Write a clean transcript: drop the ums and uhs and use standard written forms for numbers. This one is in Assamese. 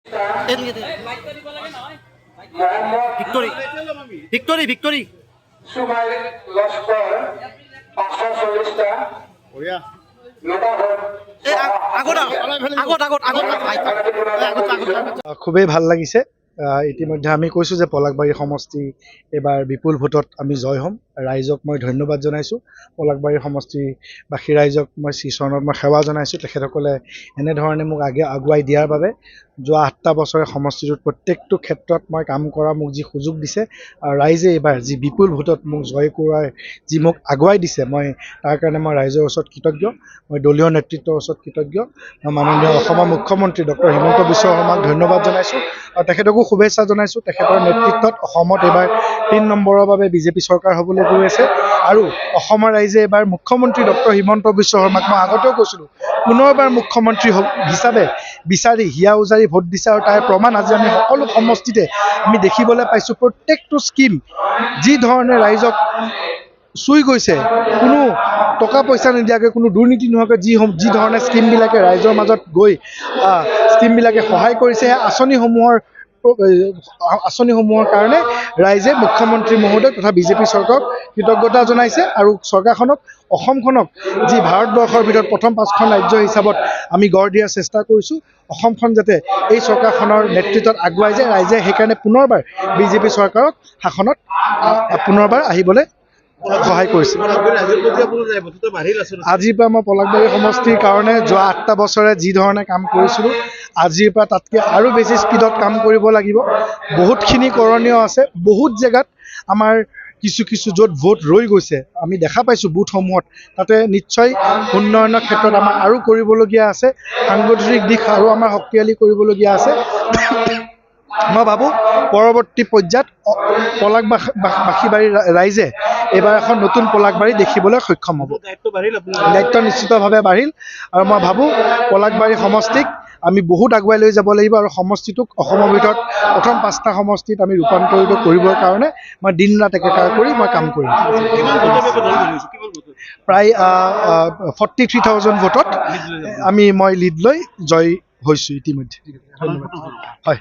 ভিক্টৰি ভিক্টৰি ভিক্টৰি সুমাইল লস্কৰ 540টা খুবেই ভাল লাগিছে। ইতিমধ্যে আমি কৈছোঁ যে পলাশবাৰী সমষ্টি এবাৰ বিপুল ভোটত আমি জয় হ'ম। ৰাইজক মই ধন্যবাদ জনাইছোঁ। পলাশবাৰী সমষ্টিবাসী ৰাইজক মই শ্ৰীচৰণত মই সেৱা জনাইছোঁ। তেখেতসকলে এনেধৰণে মোক আগুৱাই দিয়াৰ বাবে। যোৱা 8টা বছৰে সমষ্টিটোত প্ৰত্যেকটো ক্ষেত্ৰত মই কাম কৰা মোক যি সুযোগ দিছে আৰু ৰাইজে এইবাৰ যি বিপুল ভোটত মোক জয় কৰোৱাৰ যি মোক আগুৱাই দিছে, মই তাৰ কাৰণে মই ৰাইজৰ ওচৰত কৃতজ্ঞ। মই দলীয় নেতৃত্বৰ ওচৰত কৃতজ্ঞ। মই মাননীয় অসমৰ মুখ্যমন্ত্ৰী ডক্টৰ হিমন্ত বিশ্ব শৰ্মাক ধন্যবাদ জনাইছোঁ আৰু তেখেতকো শুভেচ্ছা জনাইছোঁ। তেখেতৰ নেতৃত্বত অসমত এইবাৰ 3 নম্বৰৰ বাবে বিজেপি চৰকাৰ হ'বলৈ গৈ আছে আৰু অসমৰ ৰাইজে এইবাৰ মুখ্যমন্ত্ৰী ডক্টৰ হিমন্ত বিশ্ব শৰ্মাক মই আগতেও কৈছিলোঁ পুনৰবাৰ মুখ্যমন্ত্ৰী হিচাপে বিচাৰি হিয়া উজাৰি ভোট দিছে আৰু তাৰ প্ৰমাণ আজি আমি সকলো সমষ্টিতে আমি দেখিবলৈ পাইছোঁ। প্ৰত্যেকটো স্কিম যি ধৰণে ৰাইজক চুই গৈছে, কোনো টকা পইচা নিদিয়াকৈ, কোনো দুৰ্নীতি নোহোৱাকৈ যি ধৰণে স্কিমবিলাকে ৰাইজৰ মাজত গৈ স্কিমবিলাকে সহায় কৰিছে, আঁচনিসমূহৰ কাৰণে ৰাইজে মুখ্যমন্ত্ৰী মহোদয় তথা বিজেপি চৰকাৰক কৃতজ্ঞতা জনাইছে আৰু চৰকাৰখনক অসমখনক যি ভাৰতবৰ্ষৰ ভিতৰত প্ৰথম 5খন ৰাজ্য হিচাপত আমি গঢ় দিয়াৰ চেষ্টা কৰিছোঁ। অসমখন যাতে এই চৰকাৰখনৰ নেতৃত্বত আগুৱাই যায়, ৰাইজে সেইকাৰণে পুনৰবাৰ বিজেপি চৰকাৰক শাসনত পুনৰবাৰ আহিবলৈ সহায় কৰিছে। আজিৰ পৰা মই পলাশবাৰী সমষ্টিৰ কাৰণে যোৱা 8টা বছৰে যি ধৰণে কাম কৰিছিলোঁ, আজিৰ পৰা তাতকৈ আৰু বেছি স্পীডত কাম কৰিব লাগিব। বহুতখিনি কৰণীয় আছে। বহুত জেগাত আমাৰ কিছু য'ত ভোট ৰৈ গৈছে আমি দেখা পাইছোঁ বুথসমূহত, তাতে নিশ্চয় উন্নয়নৰ ক্ষেত্ৰত আমাৰ আৰু কৰিবলগীয়া আছে। সাংগঠনিক দিশ আৰু আমাৰ শক্তিশালী কৰিবলগীয়া আছে। মই ভাবোঁ পৰৱৰ্তী পৰ্যায়ত পলাশবাসীবাৰী ৰাইজে এইবাৰ এখন নতুন পলাশবাৰী দেখিবলৈ সক্ষম হ'ব। দায়িত্ব নিশ্চিতভাৱে বাঢ়িল আৰু মই ভাবোঁ পলাশবাৰী সমষ্টিক আমি বহুত আগুৱাই লৈ যাব লাগিব আৰু সমষ্টিটোক অসমৰ ভিতৰত প্ৰথম 5টা সমষ্টিত আমি ৰূপান্তৰিত কৰিবৰ কাৰণে মই দিন ৰাত একেকাৰ কৰি মই কাম কৰিম। প্ৰায় 43,000 ভোটত মই লিড লৈ জয় হৈছোঁ ইতিমধ্যে। ধন্যবাদ। হয়।